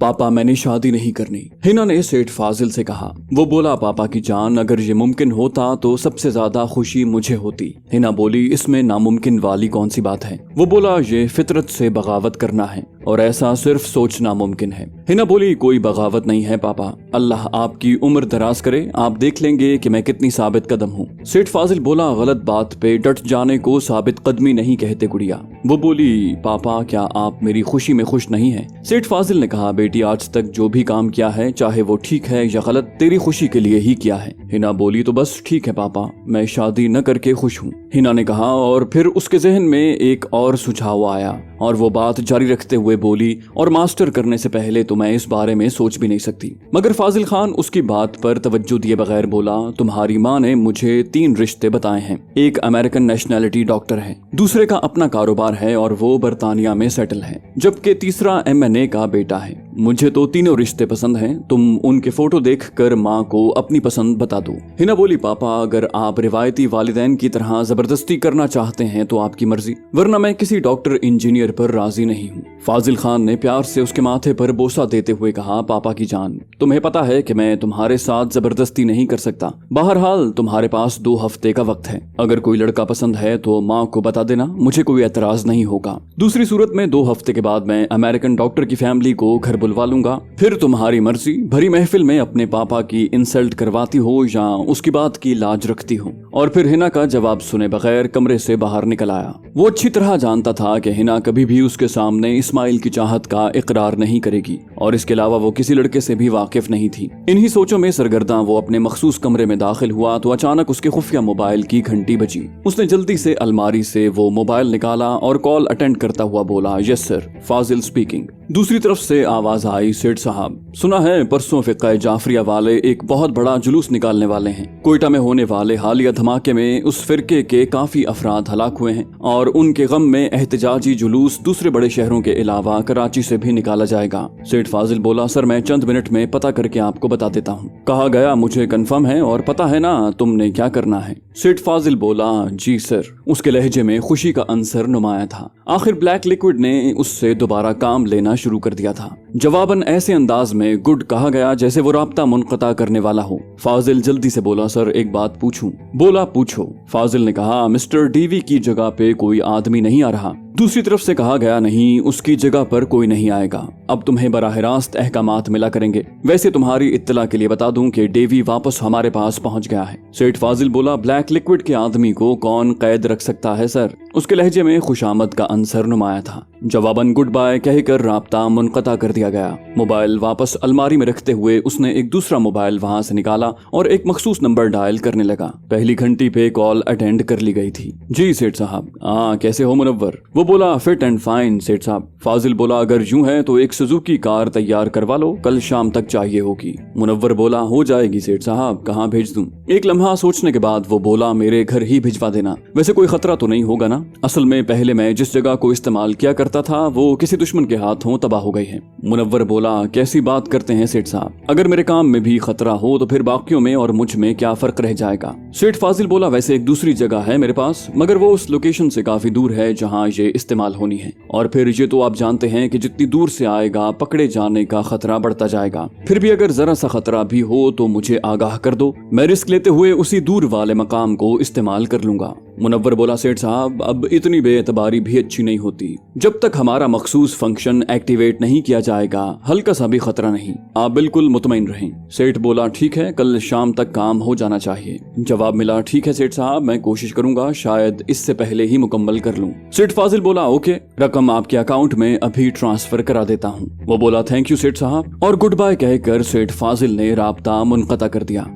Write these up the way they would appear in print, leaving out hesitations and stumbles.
पापा मैंने शादी नहीं करनी, हिना ने सेठ फाजिल से कहा। वो बोला पापा की जान, अगर ये मुमकिन होता तो सबसे ज्यादा खुशी मुझे होती। हिना बोली इसमें नामुमकिन वाली कौन सी बात है। वो बोला ये फितरत से बगावत करना है और ऐसा सिर्फ सोचना मुमकिन है। हिना बोली कोई बगावत नहीं है पापा, अल्लाह आपकी उम्र दराज करे, आप देख लेंगे कि मैं कितनी साबित कदम हूँ। सेठ फाजिल बोला गलत बात पे डट जाने को साबित कदमी नहीं कहते गुड़िया। वो बोली पापा क्या आप मेरी खुशी में खुश नहीं हैं? सेठ फाजिल ने कहा बेटी आज तक जो भी काम किया है चाहे वो ठीक है या गलत तेरी खुशी के लिए ही किया है। हिना बोली तो बस ठीक है पापा, मैं शादी न करके खुश हूँ। हिना ने कहा और फिर उसके जहन में एक और सुझाव आया और वो बात जारी रखते हुए बोली और मास्टर करने से पहले तो मैं इस बारे में सोच भी नहीं सकती। मगर फाजिल खान उसकी बात पर तवज्जो दिए बगैर बोला तुम्हारी माँ ने मुझे 3 रिश्ते बताए हैं। एक अमेरिकन नेशनैलिटी डॉक्टर है, दूसरे का अपना कारोबार है और वो बरतानिया में सेटल है, जबकि तीसरा MNA का बेटा है। मुझे तो तीनों रिश्ते पसंद हैं, तुम उनके फोटो देखकर माँ को अपनी पसंद बता दो। हिना बोली पापा अगर आप रिवायती वालिदैन की तरह जबरदस्ती करना चाहते हैं तो आपकी मर्जी, वरना मैं किसी डॉक्टर इंजीनियर पर राजी नहीं हूँ। फाजिल खान ने प्यार से उसके माथे पर बोसा देते हुए कहा पापा की जान, तुम्हें पता है कि मैं तुम्हारे साथ जबरदस्ती नहीं कर सकता। बहरहाल तुम्हारे पास 2 हफ्ते का वक्त है, अगर कोई लड़का पसंद है तो माँ को बता देना, मुझे कोई एतराज नहीं होगा। दूसरी सूरत में 2 हफ्ते के बाद मैं अमेरिकन डॉक्टर की फैमिली को घर बुलवा लूंगा, फिर तुम्हारी मर्जी, भरी महफिल में अपने पापा की इंसल्ट करवाती हो या उसकी बात की लाज रखती हो। और फिर हिना का जवाब सुने बगैर कमरे से बाहर निकल आया। वो अच्छी तरह जानता था कि हिना कभी भी उसके सामने इस्माइल की चाहत का इकरार नहीं करेगी और इसके अलावा वो किसी लड़के से भी वाकिफ नहीं थी। इन्हीं सोचों में सरगर्दा वो अपने मखसूस कमरे में दाखिल हुआ तो अचानक उसके खुफिया मोबाइल की घंटी बजी। उसने जल्दी से अलमारी से वो मोबाइल निकाला और कॉल अटेंड करता हुआ बोला यस सर, फाजिल स्पीकिंग। दूसरी तरफ से आवाज आई सेठ साहब, सुना है परसों फिक़्ह जाफरिया वाले एक बहुत बड़ा जुलूस निकालने वाले हैं। कोयटा में होने वाले हालिया धमाके में उस फिरके के काफी अफराद हलाक हुए हैं और उनके गम में एहतजाजी जुलूस दूसरे बड़े शहरों के अलावा कराची से भी निकाला जाएगा। सेठ फाजिल बोला सर मैं चंद मिनट में पता करके आपको बता देता हूँ। कहा गया मुझे कंफर्म है और पता है ना तुमने क्या करना है? सेठ फाजिल बोला जी सर। उसके लहजे में खुशी का अंसर नुमाया था। आखिर ब्लैक लिक्विड ने उससे दोबारा काम लेना शुरू कर दिया था। जवाबन ऐसे अंदाज में गुड कहा गया जैसे वो राब्ता मुनक़ता करने वाला हो। फाजिल जल्दी से बोला सर एक बात पूछूं? बोला पूछो। फाजिल ने कहा मिस्टर डीवी की जगह पे कोई आदमी नहीं आ रहा। दूसरी तरफ से कहा गया नहीं, उसकी जगह पर कोई नहीं आएगा। अब तुम्हें बराह रास्त अहकामात मिला करेंगे। वैसे तुम्हारी इत्तला के लिए बता दूं कि डेवी वापस हमारे पास पहुंच गया है। सेठ फाजिल बोला ब्लैक लिक्विड के आदमी को कौन कैद रख सकता है सर? उसके लहजे में खुशामद का अंसर नुमाया था। जवाबन गुड बाय कहकर राब्ता मुनक़ता कर दिया गया। मोबाइल वापस अलमारी में रखते हुए उसने एक दूसरा मोबाइल वहां से निकाला और एक मखसूस नंबर डायल करने लगा। पहली घंटी पे कॉल अटेंड कर ली गई थी। जी सेठ साहब। कैसे हो मुनव्वर? वो बोला फिट एंड फाइन सेठ साहब। फाजिल बोला अगर यूं है तो एक सुजुकी कार तैयार करवा लो, कल शाम तक चाहिए होगी। मुनव्वर बोला हो जाएगी सेठ साहब, कहाँ भेज दूं? एक लम्हा सोचने के बाद वो बोला मेरे घर ही भिजवा देना। वैसे कोई खतरा तो नहीं होगा ना? असल में पहले मैं जिस जगह को इस्तेमाल किया करता था वो किसी दुश्मन के हाथों तबाह हो गई है। मुनव्वर बोला कैसी बात करते हैं सेठ साहब, अगर मेरे काम में भी खतरा हो तो फिर बाकियों में और मुझ में क्या फर्क रह जाएगा? सेठ फाजिल बोला वैसे एक दूसरी जगह है मेरे पास, मगर वो उस लोकेशन से काफी दूर है जहाँ ये इस्तेमाल होनी है। और फिर ये तो आप जानते हैं कि जितनी दूर से आएगा पकड़े जाने का खतरा बढ़ता जाएगा। फिर भी अगर जरा सा खतरा भी हो तो मुझे आगाह कर दो, मैं रिस्क लेते हुए उसी दूर वाले मकाम को इस्तेमाल कर लूंगा। मुनव्वर बोला सेठ साहब अब इतनी बेएतबारी भी अच्छी नहीं होती। जब तक हमारा मखसूस फंक्शन एक्टिवेट नहीं किया जाएगा हल्का सा भी खतरा नहीं, आप बिल्कुल मुतमईन रहें। सेठ बोला ठीक है, कल शाम तक काम हो जाना चाहिए। जवाब मिला ठीक है सेठ साहब, मैं कोशिश करूंगा, शायद इससे पहले ही मुकम्मल कर लूं। सेठ फाजिल बोला ओके, रकम आपके अकाउंट में अभी ट्रांसफर करा देता हूं। वो बोला थैंक यू सेठ साहब और गुड बाय कहकर सेठ फाजिल ने राब्ता मुनक़ता कर दिया।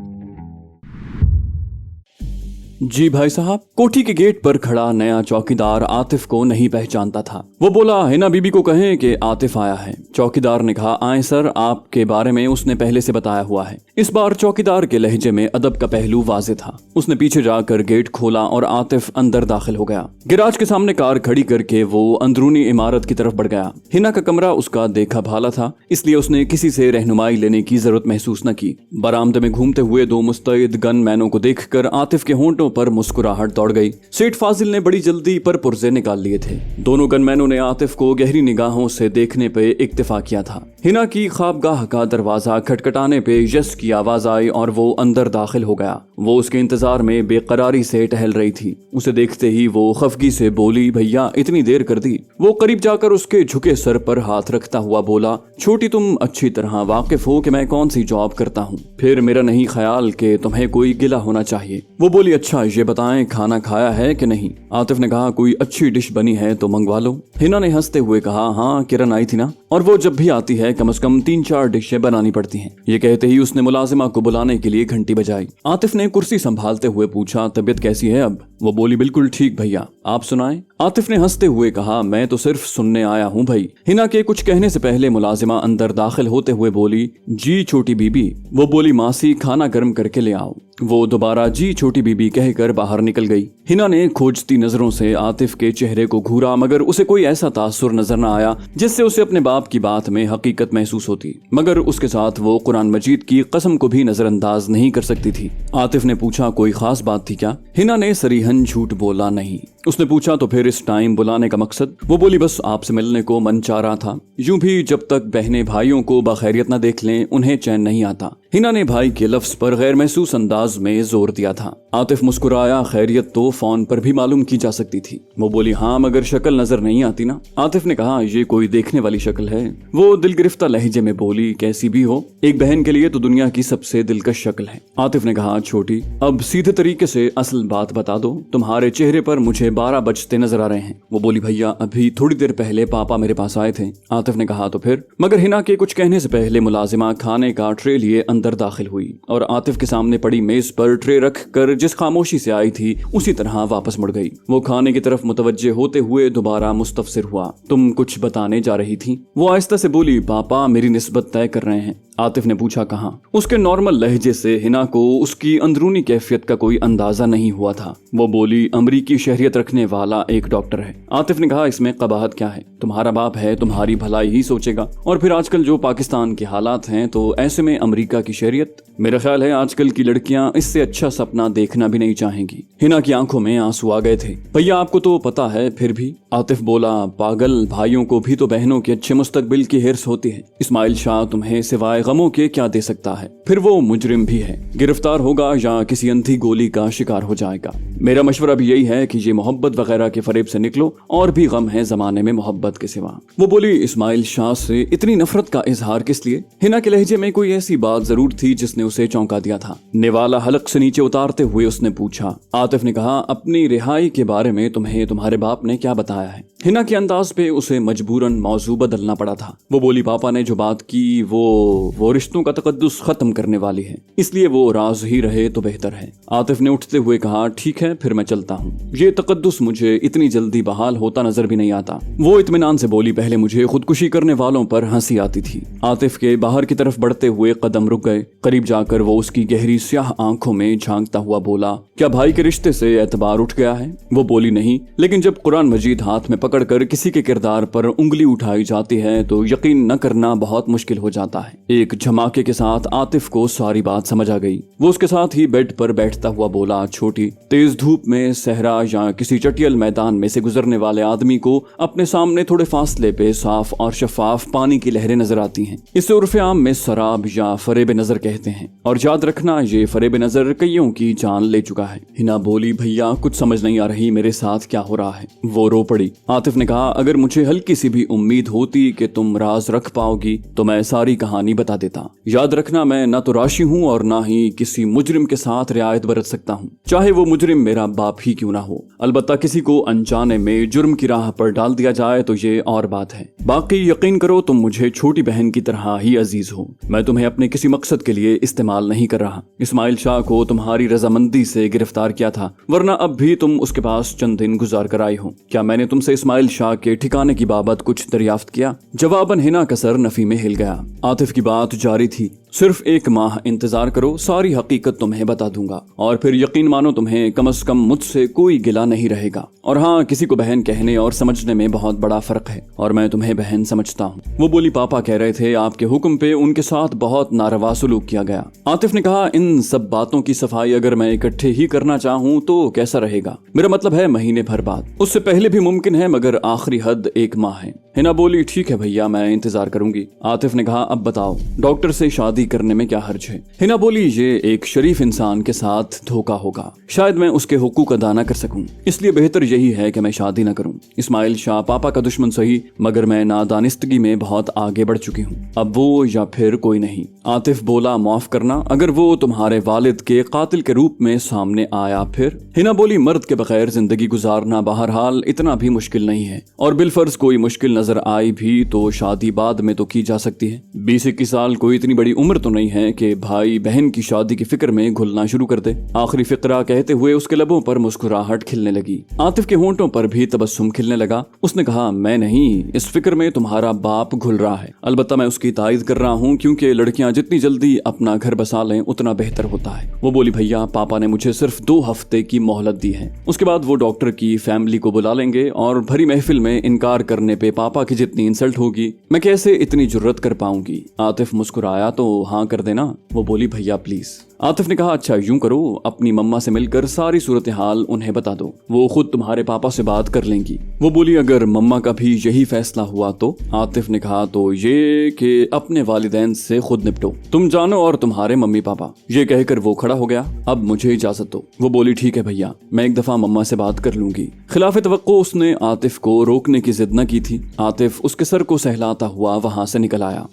जी भाई साहब। कोठी के गेट पर खड़ा नया चौकीदार आतिफ को नहीं पहचानता था। वो बोला हिना बीबी को कहें कि आतिफ आया है। चौकीदार ने कहा आए सर, आपके बारे में उसने पहले से बताया हुआ है। इस बार चौकीदार के लहजे में अदब का पहलू वाज़े था। उसने पीछे जाकर गेट खोला और आतिफ अंदर दाखिल हो गया। गैराज के सामने कार खड़ी करके वो अंदरूनी इमारत की तरफ बढ़ गया। हिना का कमरा उसका देखा भाला था, इसलिए उसने किसी से रहनुमाई लेने की जरूरत महसूस न की। बरामदे में घूमते हुए 2 मुस्तैद गन मैनों को देखकर आतिफ के होंठों पर मुस्कुराहट दौड़ गई। सेठ फाजिल ने बड़ी जल्दी पर पुर्जे निकाल लिए थे। दोनों गनमैनों ने आतिफ को गहरी निगाहों से देखने पे इक्तिफा किया था। हिना की ख्वाबगाह का दरवाजा खटखटाने पे यस की आवाज आई और वो अंदर दाखिल हो गया। वो उसके इंतजार में बेकरारी से टहल रही थी। उसे देखते ही वो खफगी से बोली, भैया इतनी देर कर दी। वो करीब जाकर उसके झुके सर पर हाथ रखता हुआ बोला, छोटी तुम अच्छी तरह वाकिफ हो कि मैं कौन सी जॉब करता हूँ, फिर मेरा नहीं ख्याल कि तुम्हें कोई गिला होना चाहिए। वो बोली, अच्छा ये बताएं खाना खाया है कि नहीं। आतिफ ने कहा, कोई अच्छी डिश बनी है तो मंगवा लो। हिना ने हंसते हुए कहा, हाँ किरण आई थी ना, और वो जब भी आती है कम से कम 3-4 डिशें बनानी पड़ती हैं। ये कहते ही उसने मुलाजिमा को बुलाने के लिए घंटी बजाई। आतिफ ने कुर्सी संभालते हुए पूछा, तबीयत कैसी है अब? वो बोली, बिल्कुल ठीक भैया, आप सुनाएं। आतिफ ने हंसते हुए कहा, मैं तो सिर्फ सुनने आया हूँ भाई। हिना के कुछ कहने से पहले मुलाजिमा अंदर दाखिल होते हुए बोली, जी छोटी बीबी। वो बोली, मासी खाना गर्म करके ले आओ। वो दोबारा जी छोटी बीबी कहकर बाहर निकल गई। हिना ने खोजती नजरों से आतिफ के चेहरे को घूरा, मगर उसे कोई ऐसा तासुर नजर न आया जिससे उसे अपने बाप की बात में हकीकत महसूस होती। मगर उसके साथ वो कुरान मजीद की कसम को भी नजरअंदाज नहीं कर सकती थी। आतिफ ने पूछा, कोई खास बात थी क्या? हिना ने सरीहन झूठ बोला, नहीं। उसने पूछा, तो फिर इस टाइम बुलाने का मकसद? वो बोली, बस आपसे मिलने को मन चाह रहा था। यूं भी जब तक बहनें भाइयों को बखैरियत न देख लें उन्हें चैन नहीं आता। हिना ने भाई के लफ्ज पर गैर महसूस अंदाज में जोर दिया था। आतिफ मुस्कुराया, खैरियत तो फोन पर भी मालूम की जा सकती थी। वो बोली, हाँ मगर शक्ल नजर नहीं आती ना। आतिफ ने कहा, ये कोई देखने वाली शक्ल है। वो दिल गिरफ्ता लहजे में बोली, कैसी भी हो एक बहन के लिए तो दुनिया की सबसे दिलकश शक्ल है। आतिफ ने कहा, छोटी अब सीधे तरीके से असल बात बता दो, तुम्हारे चेहरे पर मुझे 12 बजते नजर आ रहे हैं। वो बोली, भैया अभी थोड़ी देर पहले पापा मेरे पास आए थे। आतिफ ने कहा, तो फिर? मगर हिना के कुछ कहने से पहले मुलाजिमा खाने का ट्रे लिए अंदर दाखिल हुई और आतिफ के सामने पड़ी मेज पर ट्रे रख कर जिस खामोशी से आई थी उसी तरह वापस मुड़ गई। वो खाने की तरफ मुतवज्जे होते हुए दोबारा मुस्तफसिर हुआ, तुम कुछ बताने जा रही थी? वो आहिस्ता से बोली, पापा मेरी निस्बत तय कर रहे हैं। आतिफ ने पूछा, कहाँ? उसके नॉर्मल लहजे से हिना को उसकी अंदरूनी कैफियत का कोई अंदाजा नहीं हुआ था। वो बोली, अमरीकी शहरियत रखने वाला एक डॉक्टर है। आतिफ ने कहा, इसमें कबाहत क्या है? तुम्हारा बाप है, तुम्हारी भलाई ही सोचेगा। और फिर आजकल जो पाकिस्तान के हालात हैं तो ऐसे में अमरीका की शहरियत, मेरा ख्याल है आजकल की लड़कियां इससे अच्छा सपना देखना भी नहीं चाहेंगी। हिना की आंखों में आंसू आ गए थे। भैया आपको तो पता है फिर भी। आतिफ बोला, पागल भाइयों को भी तो बहनों के अच्छे मुस्तकबिल की हिर्स होती है। इस्माइल शाह तुम्हें सिवाय गमों के क्या दे सकता है? फिर वो मुजरिम भी है, गिरफ्तार होगा या किसी अंधी गोली का शिकार हो जाएगा। मेरा मशवरा भी यही है कि ये मोहब्बत वगैरह के फरेब से निकलो, और भी गम है जमाने में मोहब्बत के सिवा। वो बोली, इस्माइल शाह से इतनी नफरत का इजहार किस लिए? हिना के लहजे में कोई ऐसी बात जरूर थी जिसने उसे चौंका दिया था। निवाला हलक से नीचे उतारते हुए उसने पूछा। आतिफ ने कहा, अपनी रिहाई के बारे में तुम्हें तुम्हारे बाप ने क्या बताया है? हिना के अंदाज पे उसे मजबूरन मौजू बदलना पड़ा था। वो बोली, पापा ने जो बात की वो रिश्तों का तकद्दुस खत्म करने वाली है, इसलिए वो राज ही रहे तो बेहतर है। आतिफ ने उठते हुए कहा, ठीक है फिर मैं चलता हूँ। ये तकद्दुस मुझे इतनी जल्दी बहाल होता नजर भी नहीं आता। वो इत्मीनान से बोली, पहले मुझे खुदकुशी करने वालों पर हंसी आती थी। आतिफ के बाहर की तरफ बढ़ते हुए कदम रुक गए। करीब जाकर वो उसकी गहरी स्याह आंखों में झांकता हुआ बोला, क्या भाई के रिश्ते से एतबार उठ गया है? वो बोली, नहीं, लेकिन जब कुरान मजीद हाथ में पकड़कर किसी के किरदार पर उंगली उठाई जाती है तो यकीन न करना बहुत मुश्किल हो जाता है। एक झमाके के साथ आतिफ को सारी बात समझ आ गई। वो उसके साथ ही बेड पर बैठता हुआ बोला, छोटी तेज धूप में सहरा या किसी चटियल मैदान में से गुजरने वाले आदमी को अपने सामने थोड़े फासले पे साफ और शफाफ पानी की लहरें नजर आती हैं। इसे उर्फ आम में सराब या फरेब नजर कहते हैं, और याद रखना ये फरेब नजर कईयों की जान ले चुका है। हिना बोली, भैया कुछ समझ नहीं आ रही मेरे साथ क्या हो रहा है। वो रो पड़ी। आतिफ ने कहा, अगर मुझे हल्की सी भी उम्मीद होती कि तुम राज रख पाओगी तो मैं सारी कहानी बता देता। याद रखना, मैं ना तो राशि हूँ और ना ही किसी मुजरिम के साथ रियायत बरत सकता हूँ, चाहे वो मुजरिम मेरा बाप ही क्यों ना हो। अलबत्ता किसी को अनजाने में जुर्म की राह पर डाल दिया जाए तो ये और बात है। बाकी यकीन करो तुम मुझे छोटी बहन की तरह ही अजीज हो। मैं तुम्हें अपने किसी मकसद के लिए इस्तेमाल नहीं कर रहा। इस्माइल शाह को तुम्हारी रजामंदी से गिरफ्तार किया था, वरना अब भी तुम उसके पास चंद दिन गुजार कर आई हो। क्या मैंने तुमसे इस्माइल शाह के ठिकाने की बाबत कुछ दरियाफ्त किया? जवाबन हिना का सर नफी में हिल गया। आतिफ की बात जारी थी। सिर्फ 1 माह इंतजार करो, सारी हकीकत तुम्हें बता दूंगा और फिर यकीन मानो तुम्हें कम से कम मुझसे कोई गिला नहीं रहेगा। और हाँ, किसी को बहन कहने और समझने में बहुत बड़ा फर्क है और मैं तुम्हें बहन समझता हूँ। वो बोली पापा कह रहे थे आपके हुक्म पे उनके साथ बहुत नारवा सलूक किया गया। आतिफ ने कहा इन सब बातों की सफाई अगर मैं इकट्ठे ही करना चाहूँ तो कैसा रहेगा? मेरा मतलब है महीने भर बाद, उससे पहले भी मुमकिन है मगर आखिरी हद 1 माह है। हिना बोली ठीक है भैया, मैं इंतजार करूंगी। आतिफ ने कहा अब बताओ डॉक्टर से शादी करने में क्या हर्ज है? हिना बोली ये एक शरीफ इंसान के साथ धोखा होगा, शायद मैं उसके हुकूक अदा न कर सकूं, इसलिए बेहतर यही है कि मैं शादी न करूं। इस्माइल शाह पापा का दुश्मन सही मगर मैं नादानिस्तगी में बहुत आगे बढ़ चुकी हूँ, अब वो या फिर कोई नहीं। आतिफ बोला माफ करना, अगर वो तुम्हारे वालिद के कातिल के रूप में सामने आया फिर? हिना बोली मर्द के बगैर जिंदगी गुजारना बहरहाल इतना भी मुश्किल नहीं है और बिलफर्ज कोई मुश्किल नजर आई भी तो शादी बाद में तो की जा सकती है। 20-21 साल कोई इतनी बड़ी उम्र तो नहीं है कि भाई बहन की शादी की फिक्र में घुलना शुरू कर दे। आखिरी फिक्रा कहते हुए उसके लबों पर मुस्कुराहट खिलने लगी। आतिफ के होंठों पर भी तबस्सुम खिलने लगा। उसने कहा मैं नहीं, इस फिक्र में तुम्हारा बाप घुल रहा है, अलबत्ता मैं उसकी तायद कर रहा हूँ क्योंकि लड़कियां जितनी जल्दी अपना घर बसा लें उतना बेहतर होता है। वो बोली भैया पापा ने मुझे सिर्फ 2 हफ्ते की मोहलत दी है, उसके बाद वो डॉक्टर की फैमिली को बुला लेंगे और भरी महफिल में इनकार करने पे पापा की जितनी इंसल्ट होगी मैं कैसे इतनी जुर्रत कर पाऊंगी। आतिफ मुस्कुराया तो हाँ कर देना। वो बोली भैया प्लीज। आतिफ ने कहा अच्छा यूं करो, अपनी मम्मा से मिलकर सारी सूरत हाल उन्हें बता दो, वो खुद तुम्हारे पापा से बात कर लेंगी। वो बोली अगर मम्मा का भी यही फैसला हुआ तो? आतिफ ने कहा तो ये कि अपने वालिदैन से खुद निपटो, तुम जानो और तुम्हारे मम्मी पापा। ये कहकर वो खड़ा हो गया, अब मुझे इजाजत दो। वो बोली ठीक है भैया, मैं एक दफा मम्मा से बात कर लूंगी। खिलाफ तवक्को उसने आतिफ को रोकने की जिद न की थी। आतिफ उसके सर को सहलाता हुआ वहां से निकल आया।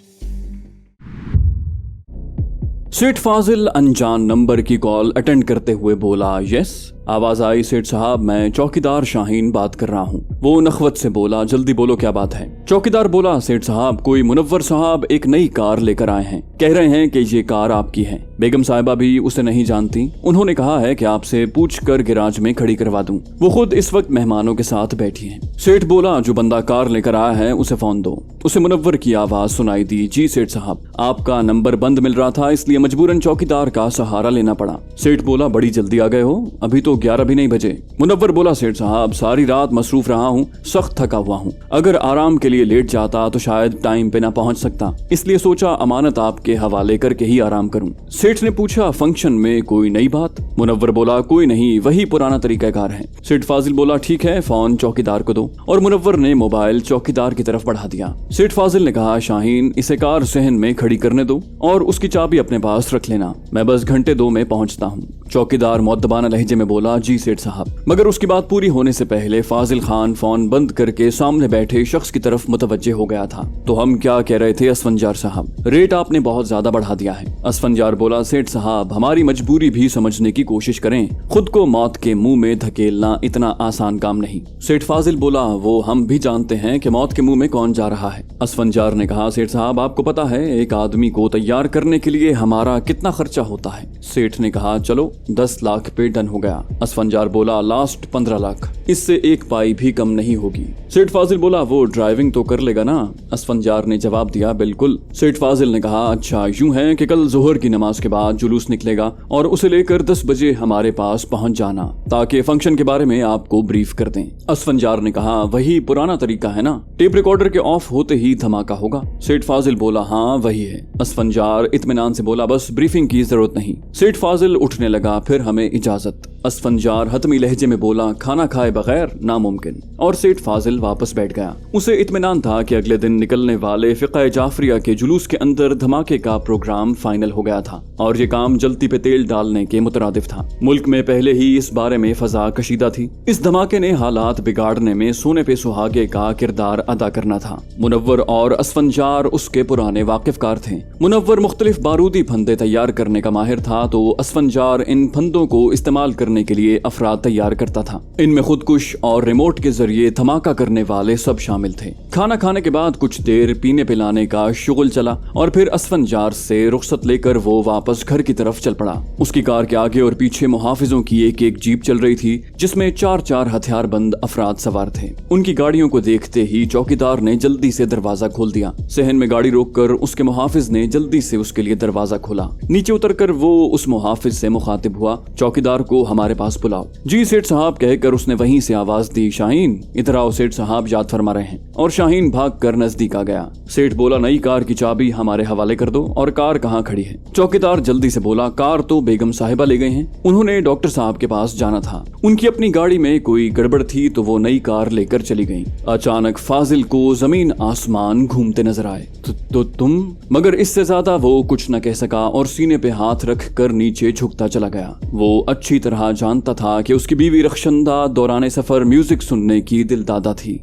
सेठ फाजिल अनजान नंबर की कॉल अटेंड करते हुए बोला यस। आवाज आई सेठ साहब मैं चौकीदार शाहीन बात कर रहा हूँ। वो नखवत से बोला जल्दी बोलो क्या बात है? चौकीदार बोला सेठ साहब कोई मुनव्वर साहब एक नई कार लेकर आए हैं, कह रहे हैं कि ये कार आपकी है, बेगम साहिबा भी उसे नहीं जानती, उन्होंने कहा है कि आपसे पूछकर गैराज में खड़ी करवा दूं। वो खुद इस वक्त मेहमानों के साथ बैठी हैं। सेठ बोला जो बंदा कार लेकर आया है उसे फोन दो। उसे मुनव्वर की आवाज सुनाई दी जी सेठ साहब, आपका नंबर बंद मिल रहा था इसलिए मजबूरन चौकीदार का सहारा लेना पड़ा। सेठ बोला बड़ी जल्दी आ गए हो, अभी तो 11 भी नहीं बजे। मुनव्वर बोला सेठ साहब सारी रात मसरूफ रहा हूँ, सख्त थका हुआ हूँ, अगर आराम के लिए लेट जाता तो शायद टाइम पे ना पहुँच सकता, इसलिए सोचा अमानत आपके हवाले करके ही आराम करूँ। सेठ ने पूछा फंक्शन में कोई नई बात? मुनव्वर बोला कोई नहीं, वही पुराना तरीकाकार है। सेठ फाजिल बोला ठीक है फोन चौकीदार को दो और मुनव्वर ने मोबाइल चौकीदार की तरफ बढ़ा दिया। सेठ फाजिल ने कहा शाहीन इसे कार सहन में खड़ी करने दो और उसकी चाबी अपने पास रख लेना, मैं बस घंटे 2 में पहुंचता हूँ। चौकीदार मुअद्दबाना लहजे में बोला जी सेठ साहब, मगर उसकी बात पूरी होने से पहले फाजिल खान फोन बंद करके सामने बैठे शख्स की तरफ मुतवज्जे हो गया था। तो हम क्या कह रहे थे असफंजार साहब, रेट आपने बहुत ज्यादा बढ़ा दिया है। असफंजार बोला सेठ साहब हमारी मजबूरी भी समझने की कोशिश करें, खुद को मौत के मुंह में धकेलना इतना आसान काम नहीं। सेठ फाजिल बोला वो हम भी जानते हैं कि मौत के मुंह में कौन जा रहा है। असफंजार ने कहा सेठ साहब आपको पता है एक आदमी को तैयार करने के लिए हमारा कितना खर्चा होता है? सेठ ने कहा चलो 10 लाख पे डन हो गया। असफंजार बोला लास्ट 15 लाख, इससे 1 पाई भी कम नहीं होगी। सेठ फाजिल बोला वो ड्राइविंग तो कर लेगा ना? असफंजार ने जवाब दिया बिल्कुल। सेठ फाजिल ने कहा अच्छा यूं है कि कल जोहर की नमाज के बाद जुलूस निकलेगा और उसे लेकर 10 बजे हमारे पास पहुंच जाना ताकि फंक्शन के बारे में आपको ब्रीफ कर दें। असफंजार ने कहा वही पुराना तरीका है ना, टेप रिकॉर्डर के ऑफ होते ही धमाका होगा। सेठ फाजिल बोला हाँ वही है। असफंजार इत्मीनान से बोला बस ब्रीफिंग की जरूरत नहीं। सेठ फाजिल उठने लगा फिर हमें इजाजत। असफंजार हतमी लहजे में बोला खाना खाए बगैर नामुमकिन, और सेठ फाजिल वापस बैठ गया। उसे इत्मीनान था कि अगले दिन निकलने वाले फिक़े जाफरिया के जुलूस के अंदर धमाके का प्रोग्राम फाइनल हो गया था और ये काम जल्दी पे तेल डालने के मुतरादिफ था। मुल्क में पहले ही इस बारे में फजा कशीदा थी। इस धमाके ने हालात बिगाड़ने में सोने पे सुहागे का किरदार अदा करना था। मुनव्वर और असफंजार उसके पुराने वाकिफकार थे। मुनव्वर मुख्तलिफ बारूदी फंदे तैयार करने का माहिर था तो असफंजार इन फंदों को इस्तेमाल करने के के लिए अफराद तैयार करता था। इनमें खुदकुश और रिमोट के जरिए धमाका करने वाले सब शामिल थे। खाना खाने के बाद कुछ देर पीने पिलाने का शुगल चला और फिर असफंजार से रुखसत लेकर वो वापस घर की तरफ चल पड़ा। उसकी कार के आगे और पीछे मुहाफिजों की एक जीप चल रही थी जिसमें 4 हथियारबंद अफराद सवार थे। उनकी गाड़ियों को देखते ही चौकीदार ने जल्दी से दरवाजा खोल दिया। सहन में गाड़ी रोककर उसके मुहाफिज ने जल्दी से उसके लिए दरवाजा खोला। नीचे उतरकर वो उस मुहाफिज से मुखातिब हुआ, चौकीदार को हमारे पास बुलाओ। जी सेठ साहब कहकर उसने वहीं से आवाज दी, शाहीन इधर आओ, सेठ साहब याद फरमा रहे हैं। और शाहीन भाग कर नजदीक आ गया। सेठ बोला, नई कार की चाबी हमारे हवाले कर दो। और कार कहाँ खड़ी है? चौकीदार जल्दी से बोला, कार तो बेगम साहिबा ले गए हैं, उन्होंने डॉक्टर साहब के पास जाना था, उनकी अपनी गाड़ी में कोई गड़बड़ थी तो वो नई कार लेकर चली गईं। अचानक फाजिल को जमीन आसमान घूमते नजर आए। तो तुम? मगर इससे ज्यादा वो कुछ न कह सका और सीने पे हाथ रख कर नीचे झुकता चला गया। वो अच्छी तरह जानता था कि उसकी बीवी रखशंदा दौरान सफर म्यूजिक सुनने की दिलदादा थी।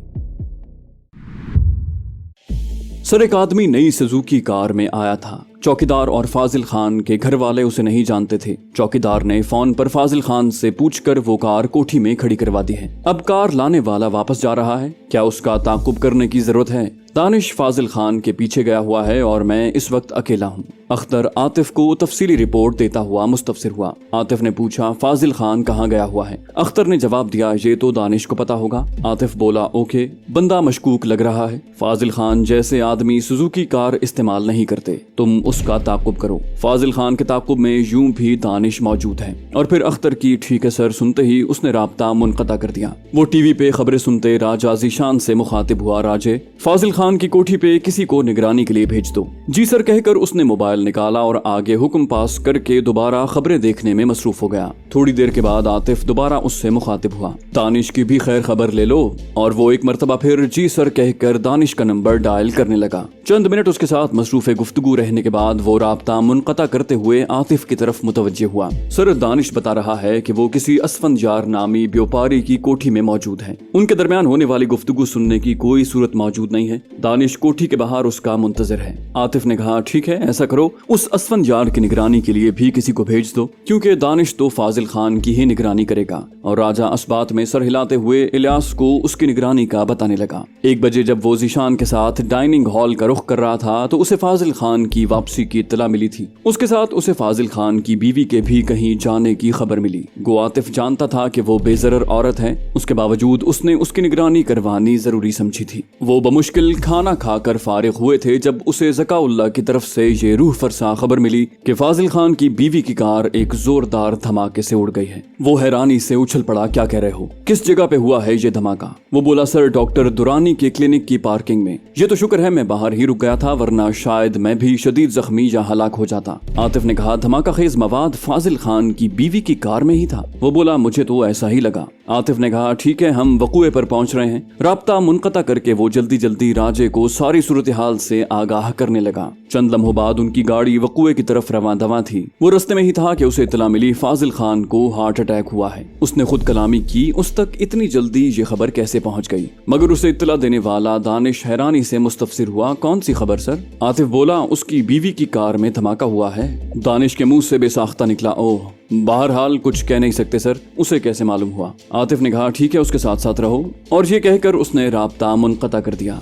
सर एक आदमी नई सुजुकी कार में आया था। चौकीदार और फाजिल खान के घर वाले उसे नहीं जानते थे। चौकीदार ने फोन पर फाजिल खान से पूछकर वो कार कोठी में खड़ी करवा दी है। अब कार लाने वाला वापस जा रहा है, क्या उसका ताकुब करने की जरूरत है? दानिश फाजिल खान के पीछे गया हुआ है और मैं इस वक्त अकेला हूँ। अख्तर आतिफ को तफसीली रिपोर्ट देता हुआ मुस्तफसिर हुआ। आतिफ ने पूछा, फाजिल खान कहाँ गया हुआ है? अख्तर ने जवाब दिया, ये तो दानिश को पता होगा। आतिफ बोला, ओके, बंदा मशकूक लग रहा है। फाजिल खान जैसे आदमी सुजुकी कार इस्तेमाल नहीं करते, तुम उसका ताकुब करो। फाजिल खान के ताकुब में यूं भी दानिश मौजूद है। और फिर अख्तर की ठीक है सर सुनते ही उसने राब्ता मुनक़ता कर दिया। वो टीवी पे खबरें सुनते राजा ज़ीशान से मुखातिब हुआ, राजे फाजिल खान की कोठी पे किसी को निगरानी के लिए भेज दो। जी सर कहकर उसने मोबाइल निकाला और आगे हुक्म पास करके दोबारा खबरें देखने में मसरूफ हो गया। थोड़ी देर के बाद आतिफ दोबारा उससे मुखातिब हुआ, दानिश की भी खैर खबर ले लो। और वो एक मरतबा फिर जी सर कहकर दानिश का नंबर डायल करने लगा। चंद मिनट उसके साथ मसरूफ़े गुफ्तगू रहने के बाद वो राब्ता मुनक़ता करते हुए आतिफ की तरफ मुतवज्जे हुआ। सर दानिश बता रहा है कि वो किसी असफंजार नामी व्यापारी की कोठी में मौजूद है। उनके दरमियान होने वाली गुफ्तगू सुनने की कोई सूरत मौजूद नहीं है। दानिश कोठी के बाहर उसका मुंतजर है। आतिफ ने कहा, ठीक है ऐसा करो, उस असफंजार की निगरानी के लिए भी किसी को भेज दो, क्योंकि दानिश तो फाजिल खान की ही निगरानी करेगा। और राजा असबात में सर हिलाते हुए इलियास को उसकी निगरानी का बताने लगा। 1 बजे जब वो ज़ीशान के साथ डाइनिंग हॉल का रुख कर रहा था तो उसे फाजिल खान की वापसी की इत्तला मिली थी। उसके साथ उसे फाजिल खान की बीवी के भी कहीं जाने की खबर मिली। गो आतिफ जानता था कि वो बेजरर औरत है, उसके बावजूद उसने उसकी निगरानी करवानी जरूरी समझी थी। वो बमुश्किल खाना खाकर फारिग हुए थे जब उसे ज़काउल्लाह की तरफ से ये रूह फरसा खबर मिली कि फाजिल खान की बीवी की कार एक जोरदार धमाके से उड़ गई है। वो हैरानी से उछल पड़ा, क्या कह रहे हो, किस जगह पे हुआ है ये धमाका? वो बोला, सर डॉक्टर दुरानी के क्लिनिक की पार्किंग में। ये तो शुक्र है मैं बाहर ही रुक गया था, वरना शायद मैं भी शदीद जख्मी या हलाक हो जाता। आतिफ ने कहा, धमाका खेज मवाद फाजिल खान की बीवी की कार में ही था? वो बोला, मुझे तो ऐसा ही लगा। आतिफ ने कहा, ठीक है हम वकूए पर पहुंच रहे हैं। राब्ता मुनक़ता करके वो जल्दी जल्दी राजे को सारी सूरत हाल से आगाह करने लगा। चंद लम्हों बाद उनकी गाड़ी वकूए की तरफ रवां दवां थी। वो रस्ते में ही था कि उसे इत्तला मिली फाजिल खान को हार्ट अटैक हुआ है। उसने खुद कलामी की, उस तक इतनी जल्दी ये खबर कैसे पहुंच गई? मगर उसे इत्तला देने वाला दानिश हैरानी से मुस्तफसिर हुआ, कौन सी खबर सर? आतिफ बोला, उसकी बीवी की कार में धमाका हुआ है। दानिश के मुंह से बेसाख्ता निकला, ओह बहरहाल कुछ कह नहीं सकते सर, उसे कैसे मालूम हुआ? आतिफ ने कहा, ठीक है उसके साथ साथ रहो। और ये कहकर उसने राब्ता मुनक़ता कर दिया।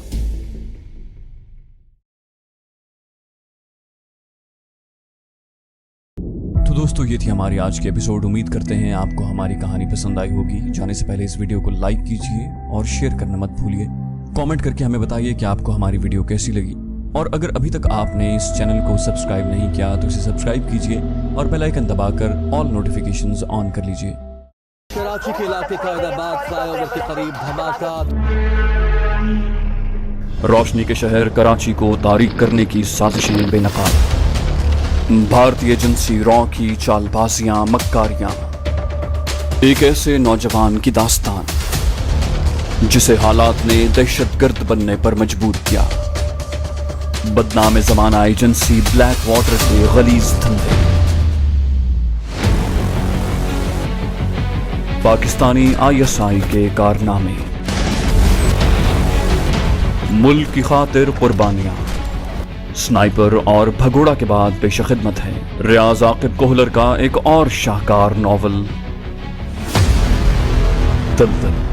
तो दोस्तों ये थी हमारी आज की एपिसोड। उम्मीद करते हैं आपको हमारी कहानी पसंद आई होगी। जाने से पहले इस वीडियो को लाइक कीजिए और शेयर करना मत भूलिए। कमेंट करके हमें बताइए कि आपको हमारी वीडियो कैसी लगी। और अगर अभी तक आपने इस चैनल को सब्सक्राइब नहीं किया तो इसे सब्सक्राइब कीजिए और बेल आइकन दबाकर ऑल नोटिफिकेशंस ऑन कर लीजिए। कराची के इलाके कायदाबाद फ्लाईओवर के करीब धमाका। रोशनी के शहर कराची को तारीक करने की साजिशें बेनकाब। भारतीय एजेंसी रॉ की चालबाजियां मक्कारियां। एक ऐसे नौजवान की दास्तान जिसे हालात ने दहशतगर्द बनने पर मजबूर किया। बदनाम ज़माना एजेंसी ब्लैक वाटर के गलीज धंधे। पाकिस्तानी ISI के कारनामे। मुल्क की खातिर कुर्बानियां। स्नाइपर और भगोड़ा के बाद पेश खिदमत है रियाज आकिब कोहलर का एक और शाहकार नॉवल दलदल